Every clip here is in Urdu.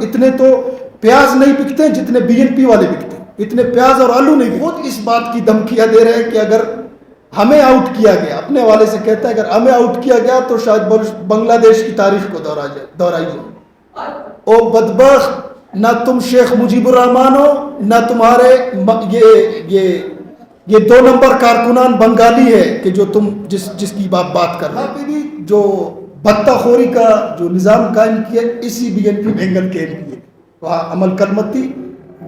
اتنے تو پیاز نہیں بکتے جتنے بی این پی والے بکتے ہیں، اتنے پیاز اور آلو نہیں۔ خود اس بات کی دھمکیاں دے رہے ہیں کہ اگر ہمیں آؤٹ کیا گیا، اپنے حوالے سے کہتا ہے اگر ہمیں آؤٹ کیا گیا تو شاید بنگلہ دیش کی تاریخ کو دہرائیے۔ او بدبخت، نہ تم شیخ مجیب الرحمان ہو، نہ تمہارے یہ 2 نمبر کارکنان بنگالی ہے کہ جو تم جس کی بات کر رہے ہیں۔ بھی جو بتہ خوری کا جو نظام قائم کیا اسی بی این پی مینگل کے لیے وہاں عمل کرمتی،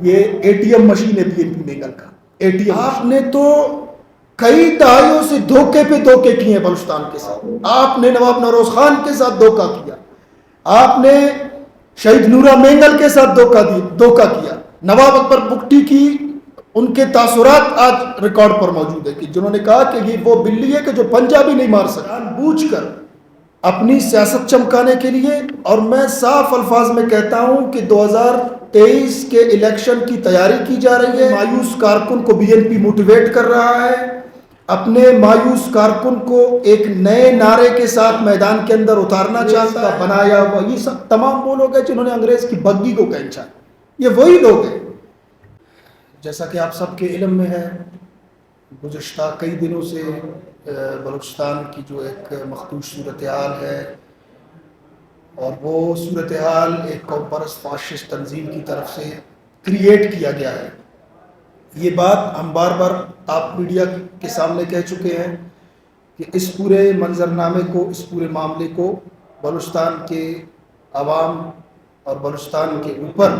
یہ اے ٹی ایم مشین ہے بی این پی مینگل کا اے ٹی ایم۔ آپ نے تو کئی دہائیوں سے دھوکے پہ دھوکے کیے ہیں بلوچستان کے ساتھ۔ آپ نے نواب نوروز خان کے ساتھ دھوکہ کیا، آپ نے شہید نورا مینگل کے ساتھ دھوکہ کیا۔ نواب اکبر بگٹی کی ان کے تاثرات آج ریکارڈ پر موجود ہے کہ جنہوں نے کہا کہ یہ وہ بلی ہے کہ جو پنجہ بھی نہیں مار سکتا، جان بوجھ کر اپنی سیاست چمکانے کے لیے۔ اور میں صاف الفاظ میں کہتا ہوں کہ 2023 کے الیکشن کی تیاری کی جا رہی ہے۔ مایوس کارکن کو بی این پی موٹیویٹ کر رہا ہے، اپنے مایوس کارکن کو ایک نئے نعرے کے ساتھ میدان کے اندر اتارنا چاہتا ہے۔ بنایا ہوا یہ سب تمام وہ لوگ ہیں جنہوں نے انگریز کی بگی کو کھینچا، یہ وہی لوگ ہیں۔ جیسا کہ آپ سب کے علم میں ہے، گزشتہ کئی دنوں سے بلوچستان کی جو ایک مخدوش صورتحال ہے، اور وہ صورتحال ایک قوم پرست فاشسٹ تنظیم کی طرف سے کریٹ کیا گیا ہے۔ یہ بات ہم بار بار آپ میڈیا کے سامنے کہہ چکے ہیں کہ اس پورے منظرنامے کو، اس پورے معاملے کو بلوچستان کے عوام اور بلوچستان کے اوپر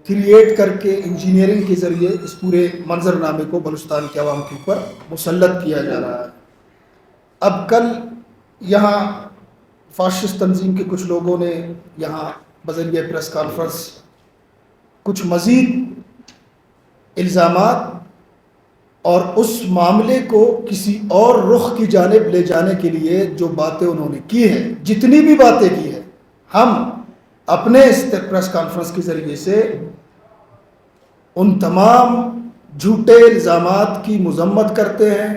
کریٹ کر کے انجینئرنگ کے ذریعے اس پورے منظرنامے کو بلوچستان کے عوام کے اوپر مسلط کیا جا رہا ہے۔ اب کل یہاں فاشسٹ تنظیم کے کچھ لوگوں نے یہاں بذریعہ پریس کانفرنس کچھ مزید الزامات اور اس معاملے کو کسی اور رخ کی جانب لے جانے کے لیے جو باتیں انہوں نے کی ہیں، جتنی بھی باتیں کی ہیں، ہم اپنے اس پریس کانفرنس کے ذریعے سے ان تمام جھوٹے الزامات کی مذمت کرتے ہیں،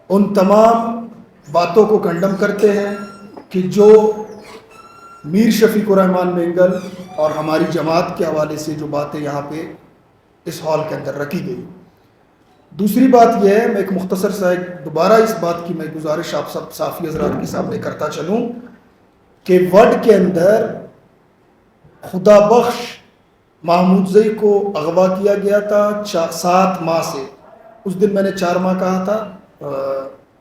ان تمام باتوں کو کنڈم کرتے ہیں کہ جو میر شفیق الرحمان مینگل اور ہماری جماعت کے حوالے سے جو باتیں یہاں پہ اس ہال کے اندر رکھی گئی۔ دوسری بات یہ ہے، میں ایک مختصر سا دوبارہ اس بات کی میں گزارش آپ سب صحافی حضرات کے سامنے کرتا چلوں کہ وڈ کے اندر خدا بخش محمود زئی کو اغوا کیا گیا تھا 7 ماہ سے۔ اس دن میں نے 4 ماہ کہا تھا،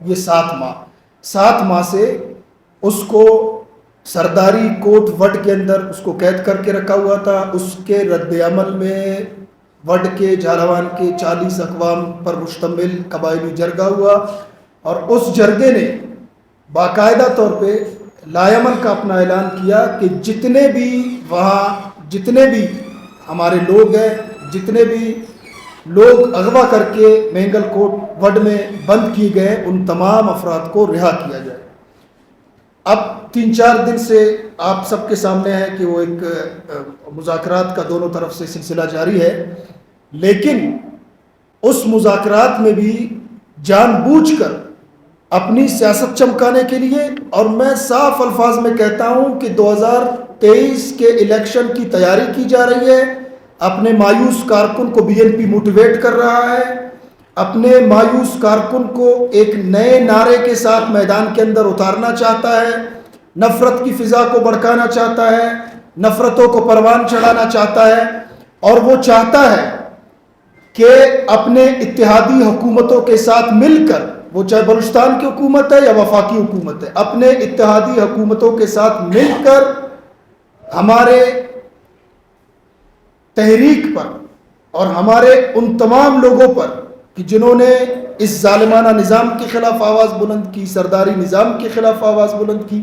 یہ 7 ماہ سے اس کو سرداری کوٹ وڈ کے اندر اس کو قید کر کے رکھا ہوا تھا۔ اس کے رد عمل میں وڈ کے جھالاوان کے 40 اقوام پر مشتمل قبائلی جرگہ ہوا، اور اس جرگے نے باقاعدہ طور پہ لائمن کا اپنا اعلان کیا کہ جتنے بھی ہمارے لوگ ہیں، جتنے بھی لوگ اغوا کر کے مینگل کوٹ وڈ میں بند کیے گئے، ان تمام افراد کو رہا کیا جائے۔ اب 3-4 دن سے آپ سب کے سامنے ہے کہ وہ ایک مذاکرات کا دونوں طرف سے سلسلہ جاری ہے، لیکن اس مذاکرات میں بھی جان بوجھ کر اپنی سیاست چمکانے کے لیے، اور میں صاف الفاظ میں کہتا ہوں کہ 2023 کے الیکشن کی تیاری کی جا رہی ہے، اپنے مایوس کارکن کو بی این پی موٹیویٹ کر رہا ہے، اپنے مایوس کارکن کو ایک نئے نعرے کے ساتھ میدان کے اندر اتارنا چاہتا ہے، نفرت کی فضا کو بھڑکانا چاہتا ہے، نفرتوں کو پروان چڑھانا چاہتا ہے، اور وہ چاہتا ہے کہ اپنے اتحادی حکومتوں کے ساتھ مل کر، وہ چاہے بلوچستان کی حکومت ہے یا وفاقی حکومت ہے، اپنے اتحادی حکومتوں کے ساتھ مل کر ہمارے تحریک پر اور ہمارے ان تمام لوگوں پر کہ جنہوں نے اس ظالمانہ نظام کے خلاف آواز بلند کی، سرداری نظام کے خلاف آواز بلند کی،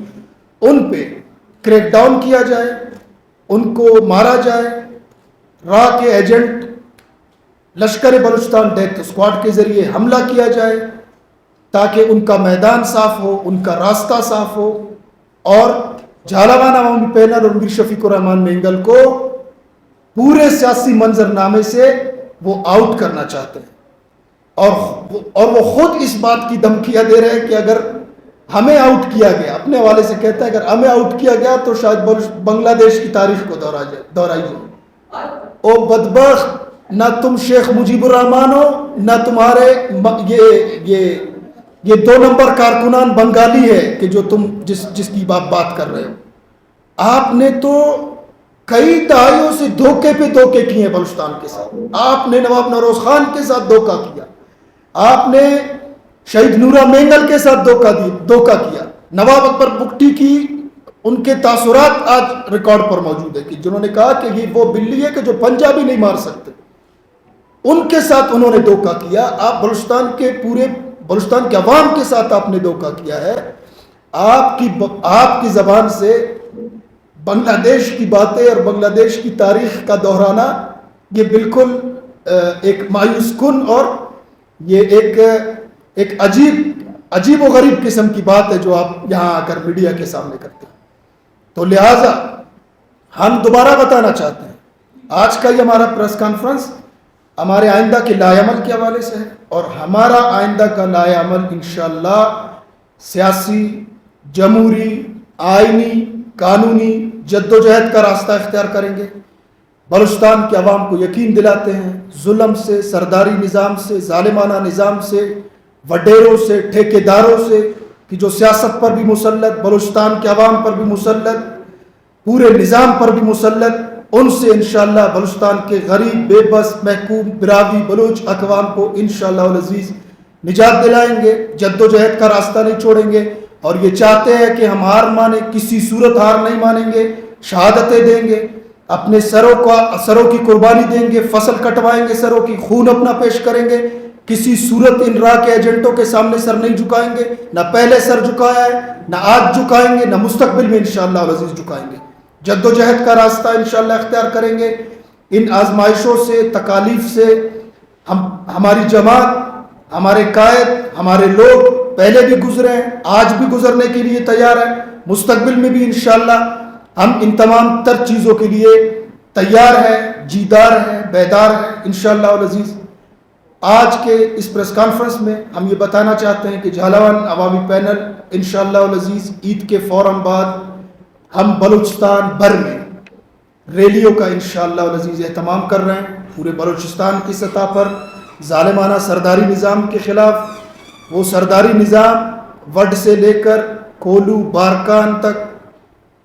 ان پہ کریک ڈاؤن کیا جائے، ان کو مارا جائے۔ را کے ایجنٹ لشکر بلوچستان ڈیتھ اسکواڈ کے ذریعے حملہ کیا جائے تاکہ ان کا میدان صاف ہو، ان کا راستہ صاف ہو، اور جھالاوان عوامی پینل اور میر شفیق الرحمان مینگل کو پورے سیاسی منظرنامے سے وہ آؤٹ کرنا چاہتے ہیں، اور وہ خود اس بات کی دھمکیاں دے رہے ہیں کہ اگر ہمیں آؤٹ کیا گیا، اپنے حوالے سے کہتا ہے اگر ہمیں آؤٹ کیا گیا تو شاید بنگلہ دیش کی تاریخ کو دہرائیے۔ او بدبخت، نہ تم شیخ مجیب الرحمان ہو، نہ تمہارے یہ 2 نمبر کارکنان بنگالی ہے کہ جو تم جس کی بات کر رہے ہو۔ آپ نے تو کئی دہائیوں سے دھوکے پہ دھوکے کیے ہیں بلوچستان کے ساتھ۔ آپ نے نواب نوروز خان کے ساتھ دھوکہ کیا، آپ نے شہید نورا مینگل کے ساتھ دھوکہ کیا۔ نواب اکبر بگٹی کی ان کے تاثرات آج ریکارڈ پر موجود ہے کہ جنہوں نے کہا کہ یہ وہ بلی ہے کہ جو پنجابی نہیں مار سکتے، ان کے ساتھ انہوں نے دھوکہ کیا۔ آپ بلوچستان کے عوام کے ساتھ آپ نے دھوکہ کیا ہے۔ آپ کی زبان سے بنگلہ دیش کی باتیں اور بنگلہ دیش کی تاریخ کا دہرانا یہ بالکل ایک مایوس کن اور یہ ایک عجیب و غریب قسم کی بات ہے جو آپ یہاں آ کر میڈیا کے سامنے کرتے ہیں۔ تو لہٰذا ہم دوبارہ بتانا چاہتے ہیں، آج کا یہ ہمارا پریس کانفرنس ہمارے آئندہ کے لائحہ عمل کے حوالے سے ہے، اور ہمارا آئندہ کا لائحہ عمل انشاءاللہ سیاسی، جمہوری، آئینی، قانونی جدوجہد کا راستہ اختیار کریں گے۔ بلوچستان کے عوام کو یقین دلاتے ہیں، ظلم سے، سرداری نظام سے، ظالمانہ نظام سے، وڈیروں سے، ٹھیکیداروں سے کہ جو سیاست پر بھی مسلط، بلوچستان کے عوام پر بھی مسلط، پورے نظام پر بھی مسلط، ان سے انشاءاللہ بلوچستان کے غریب، بے بس، محکوم، براوی، بلوچ اقوام کو انشاءاللہ العزیز نجات دلائیں گے، جدوجہد کا راستہ نہیں چھوڑیں گے۔ اور یہ چاہتے ہیں کہ ہم ہار مانیں، کسی صورت ہار نہیں مانیں گے، شہادتیں دیں گے، اپنے سروں کی قربانی دیں گے، فصل کٹوائیں گے، سروں کی خون اپنا پیش کریں گے، کسی صورت ان راہ کے ایجنٹوں کے سامنے سر نہیں جھکائیں گے، نہ پہلے سر جھکایا ہے، نہ آج جھکائیں گے، نہ مستقبل میں انشاءاللہ العزیز جھکائیں گے۔ جدوجہد کا راستہ انشاءاللہ اختیار کریں گے۔ ان آزمائشوں سے، تکالیف سے ہماری جماعت، ہمارے قائد، ہمارے لوگ پہلے بھی گزرے ہیں، آج بھی گزرنے کے لیے تیار ہیں، مستقبل میں بھی انشاءاللہ ہم ان تمام تر چیزوں کے لیے تیار ہیں، جیدار ہیں، بیدار ہیں انشاءاللہ العزیز۔ آج کے اس پریس کانفرنس میں ہم یہ بتانا چاہتے ہیں کہ جھالاون عوامی پینل انشاءاللہ العزیز عید کے فوراً بعد ہم بلوچستان بھر میں ریلیوں کا انشاءاللہ العزیز اہتمام کر رہے ہیں، پورے بلوچستان کی سطح پر ظالمانہ سرداری نظام کے خلاف۔ وہ سرداری نظام وڈ سے لے کر کولو بارکان تک،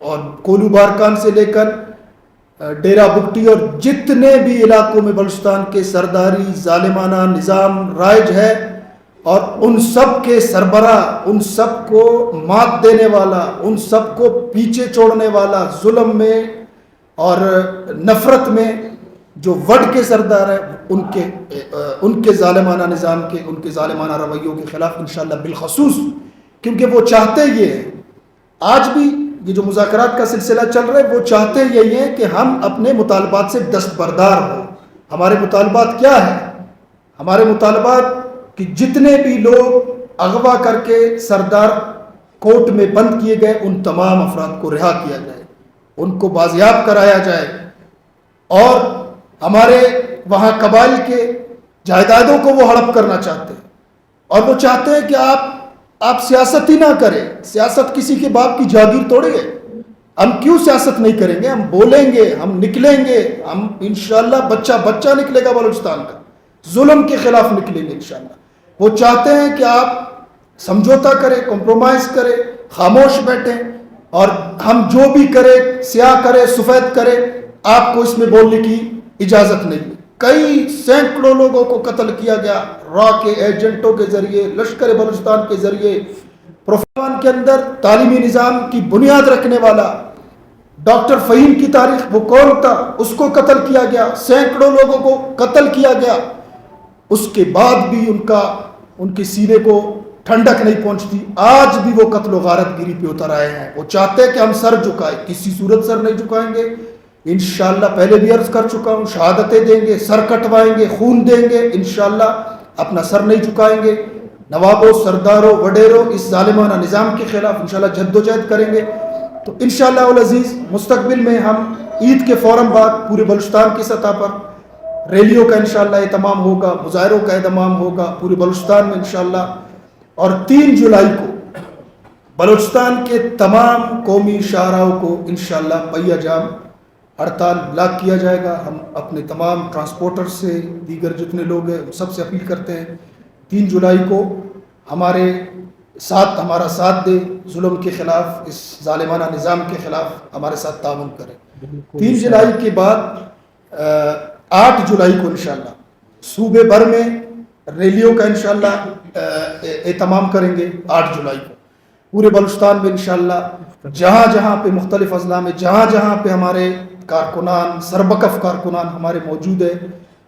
اور کولو بارکان سے لے کر ڈیرہ بگٹی اور جتنے بھی علاقوں میں بلوچستان کے سرداری ظالمانہ نظام رائج ہے، اور ان سب کے سربراہ، ان سب کو مات دینے والا، ان سب کو پیچھے چھوڑنے والا، ظلم میں اور نفرت میں جو وڈ کے سردار ہیں، ان کے ظالمانہ نظام کے، ان کے ظالمانہ رویوں کے خلاف انشاءاللہ بالخصوص، کیونکہ وہ چاہتے یہ ہیں، آج بھی یہ جو مذاکرات کا سلسلہ چل رہا ہے وہ چاہتے یہی ہیں کہ ہم اپنے مطالبات سے دستبردار ہوں۔ ہمارے مطالبات کیا ہیں؟ ہمارے مطالبات کہ جتنے بھی لوگ اغوا کر کے سردار کوٹ میں بند کیے گئے ان تمام افراد کو رہا کیا جائے، ان کو بازیاب کرایا جائے، اور ہمارے وہاں قبائل کے جائیدادوں کو وہ ہڑپ کرنا چاہتے ہیں، اور وہ چاہتے ہیں کہ آپ سیاست ہی نہ کریں۔ سیاست کسی کے باپ کی جاگیر توڑے گے، ہم کیوں سیاست نہیں کریں گے؟ ہم بولیں گے، ہم نکلیں گے، ہم انشاءاللہ بچہ نکلے گا بلوچستان کا، ظلم کے خلاف نکلیں گے انشاءاللہ۔ وہ چاہتے ہیں کہ آپ سمجھوتا کریں، کمپرومائز کریں، خاموش بیٹھیں، اور ہم جو بھی کریں، سیاہ کریں، سفید کریں، آپ کو اس میں بولنے کی اجازت نہیں ہے۔ کئی سینکڑوں لوگوں کو قتل کیا گیا را کے ایجنٹوں کے ذریعے، لشکر بلوچستان کے ذریعے۔ پروفیسر کے اندر تعلیمی نظام کی بنیاد رکھنے والا ڈاکٹر فہیم کی تاریخ، وہ کون تھا؟ اس کو قتل کیا گیا، سینکڑوں لوگوں کو قتل کیا گیا، اس کے بعد بھی ان کے سینے کو ٹھنڈک نہیں پہنچتی، آج بھی وہ قتل و غارت گیری پہ اتر آئے ہیں۔ وہ چاہتے ہیں کہ ہم سر جھکائیں، کسی صورت سر نہیں جھکائیں گے انشاءاللہ۔ پہلے بھی عرض کر چکا ہوں، شہادتیں دیں گے، سر کٹوائیں گے، خون دیں گے، انشاءاللہ اپنا سر نہیں جھکائیں گے۔ نوابوں، سرداروں، وڈیروں، اس ظالمانہ نظام کے خلاف انشاءاللہ جدوجہد کریں گے۔ تو انشاءاللہ العزیز مستقبل میں ہم عید کے فوراً بعد پورے بلوچستان کی سطح پر ریلیوں کا انشاءاللہ اہتمام ہوگا، مظاہروں کا اہتمام ہوگا پورے بلوچستان میں انشاءاللہ۔ اور 3 جولائی کو بلوچستان کے تمام قومی شاہراہوں کو انشاءاللہ پہیہ جام ہڑتال بلاک کیا جائے گا. ہم اپنے تمام ٹرانسپورٹر سے دیگر جتنے لوگ ہیں سب سے اپیل کرتے ہیں 3 جولائی کو ہمارا ساتھ دے, ظلم کے خلاف, اس ظالمانہ نظام کے خلاف ہمارے ساتھ تعاون کریں. 3 جولائی کے بعد 8 جولائی کو انشاءاللہ صوبے بھر میں ریلیوں کا انشاءاللہ اہتمام کریں گے. 8 جولائی کو پورے بلوچستان میں انشاءاللہ جہاں جہاں پہ مختلف اضلاع میں جہاں جہاں پہ ہمارے کارکنان سربکف کارکنان ہمارے موجود ہیں.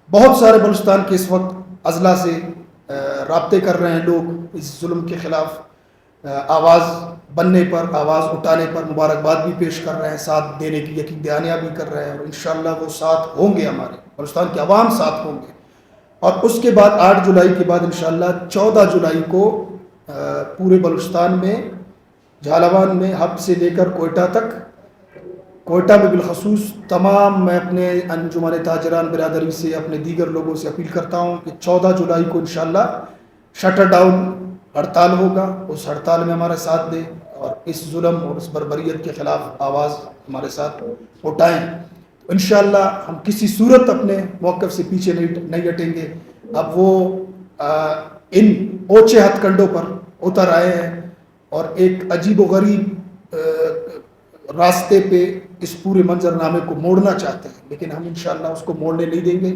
بہت سارے بلوچستان کے اس وقت اضلاع سے رابطے کر رہے ہیں لوگ اس ظلم کے خلاف آواز بننے پر, آواز اٹھانے پر مبارکباد بھی پیش کر رہے ہیں, ساتھ دینے کی یقین دہانیاں بھی کر رہے ہیں, اور انشاءاللہ وہ ساتھ ہوں گے, ہمارے بلوچستان کے عوام ساتھ ہوں گے. اور اس کے بعد 8 جولائی کے بعد انشاءاللہ 14 جولائی کو پورے بلوچستان میں جھالوان میں ہب سے لے کر کوئٹہ تک, کوئٹہ میں بالخصوص تمام میں اپنے انجمن تاجران برادری سے اپنے دیگر لوگوں سے اپیل کرتا ہوں کہ 14 جولائی کو انشاءاللہ شٹر ڈاؤن ہڑتال ہوگا. اس ہڑتال میں ہمارا ساتھ دیں اور اس ظلم اور اس بربریت کے خلاف آواز ہمارے ساتھ اٹھائیں. انشاءاللہ ہم کسی صورت اپنے موقف سے پیچھے نہیں ہٹیں گے. اب وہ ان اوچے ہتھ کنڈوں پر اتر آئے ہیں اور ایک عجیب و غریب راستے پہ اس پورے منظرنامے کو موڑنا چاہتے ہیں, لیکن ہم انشاءاللہ اس کو موڑنے نہیں دیں گے.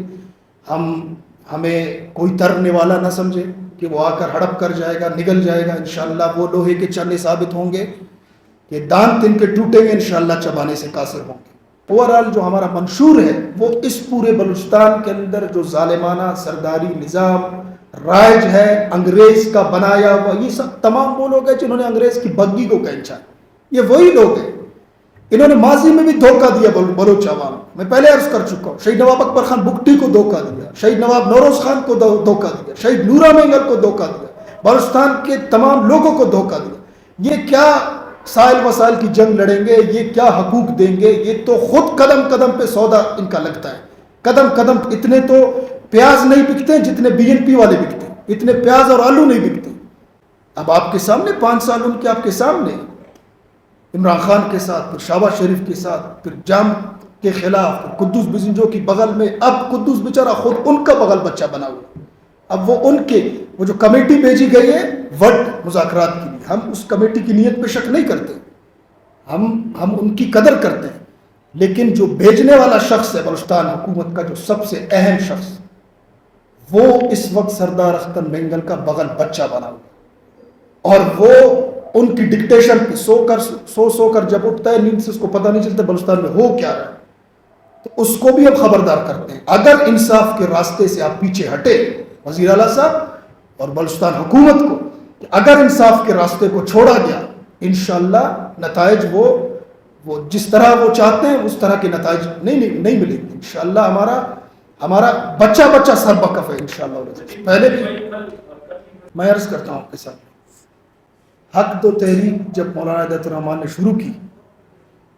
ہمیں کوئی ترنے والا نہ سمجھے کہ وہ آ کر ہڑپ کر جائے گا, نگل جائے گا. انشاءاللہ وہ لوہے کے چنے ثابت ہوں گے کہ دانت ان کے ٹوٹیں گے, انشاءاللہ چبانے سے قاصر ہوں گے. اوورآل جو ہمارا منشور ہے وہ اس پورے بلوچستان کے اندر جو ظالمانہ سرداری نظام رائج ہے, انگریز کا بنایا ہوا, یہ سب تمام وہ لوگ ہیں جنہوں نے انگریز کی بگی کو کھینچا. یہ وہی لوگ ہیں, انہوں نے ماضی میں بھی دھوکہ دیا بلوچ عوام. میں پہلے عرض کر چکا ہوں, شہید نواب اکبر خان بگٹی کو دھوکہ دیا, شہید نواب نوروز خان کو دھوکہ دیا, شہید نورا مینگل کو دھوکہ دیا, بلوچستان کے تمام لوگوں کو دھوکہ دیا. یہ کیا سائل وسائل کی جنگ لڑیں گے, یہ کیا حقوق دیں گے, یہ تو خود قدم قدم پہ سودا ان کا لگتا ہے. قدم قدم اتنے تو پیاز نہیں بکتے جتنے BNP والے بکتے ہیں, اتنے پیاز اور آلو نہیں بکتے. اب آپ کے سامنے 5 سال ان کے آپ کے سامنے, عمران خان کے ساتھ, پھر شہباز شریف کے ساتھ, پھر جام کے خلاف, پھر قدوس بزنجو کی بغل میں, اب قدوس بیچارہ خود ان کا بغل بچہ بنا ہوا. اب وہ جو کمیٹی بھیجی گئی ہے وٹ مذاکرات کے لیے, ہم اس کمیٹی کی نیت پہ شک نہیں کرتے, ہم ان کی قدر کرتے ہیں. لیکن جو بھیجنے والا شخص ہے بلوچستان حکومت کا جو سب سے اہم شخص, وہ اس وقت سردار اختر مینگل کا بغل بچہ بنا ہوا, اور وہ ان کی ڈکٹیشن پہ سو کر جب اٹھتا ہے نیند سے, اس کو پتہ نہیں چلتا بلوچستان میں ہو کیا رہا ہے. تو اس کو بھی اب خبردار کرتے ہیں, اگر انصاف کے راستے سے آپ پیچھے ہٹے وزیر اعلیٰ صاحب اور بلوچستان حکومت کو, کہ اگر انصاف کے راستے کو چھوڑا گیا انشاءاللہ نتائج وہ جس طرح وہ چاہتے ہیں اس طرح کے نتائج نہیں ملیں گے. انشاءاللہ ہمارا بچہ سربکف ہے انشاءاللہ. پہلے بھی میں عرض کرتا ہوں آپ کے ساتھ, حق دو تحریک جب مولانا ہدایت الرحمان نے شروع کی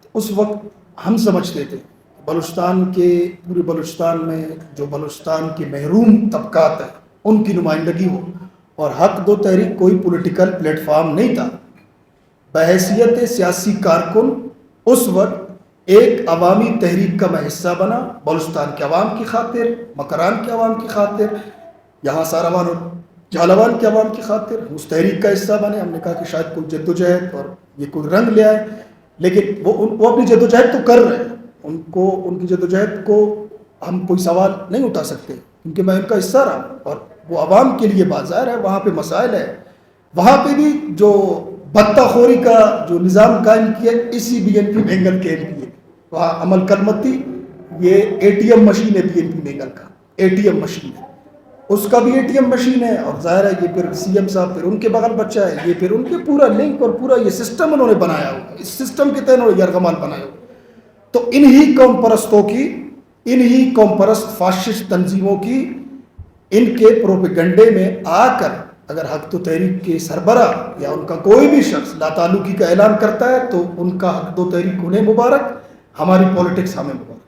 تو اس وقت ہم سمجھتے تھے پورے بلوچستان میں جو بلوچستان کے محروم طبقات ہیں ان کی نمائندگی ہو, اور حق دو تحریک کوئی پولیٹیکل پلیٹ فارم نہیں تھا. بحیثیت سیاسی کارکن اس وقت ایک عوامی تحریک کا میں حصہ بنا, بلوچستان کے عوام کی خاطر, مکران کے عوام کی خاطر, یہاں ساروان اور جھالوان کے عوام کی خاطر اس تحریک کا حصہ بنے. ہم نے کہا کہ شاید کوئی جدوجہد اور یہ کوئی رنگ لے آئے, لیکن وہ اپنی جدوجہد تو کر رہے ہیں. ان کی جدوجہد کو ہم کوئی سوال نہیں اٹھا سکتے کیونکہ میں ان کا حصہ رہا, اور وہ عوام کے لیے بازار ہے, وہاں پہ مسائل ہے. وہاں پہ بھی جو بتہ خوری کا جو نظام قائم کیا اسی BNP مینگل کے لیے, وہاں عمل کرمتی یہ ATM مشین ہے BNP مینگل کا, ATM مشین ہے, اس کا بھی ATM مشین ہے. اور ظاہر ہے یہ پھر CM صاحب پھر ان کے بغل بچہ ہے, یہ پھر ان کے پورا لنک اور پورا یہ سسٹم انہوں نے بنایا ہوا, اس سسٹم کے تحت انہوں نے یرغمال بنایا ہوا. تو انہی قوم پرستوں کی, انہی قوم پرست فاشسٹ تنظیموں کی ان کے پروپیگنڈے میں آ کر اگر حق تو تحریک کے سربراہ یا ان کا کوئی بھی شخص لا تعلقی کا اعلان کرتا ہے تو ان کا حق دو تحریک انہیں مبارک, ہماری پولیٹکس ہمیں مبارک.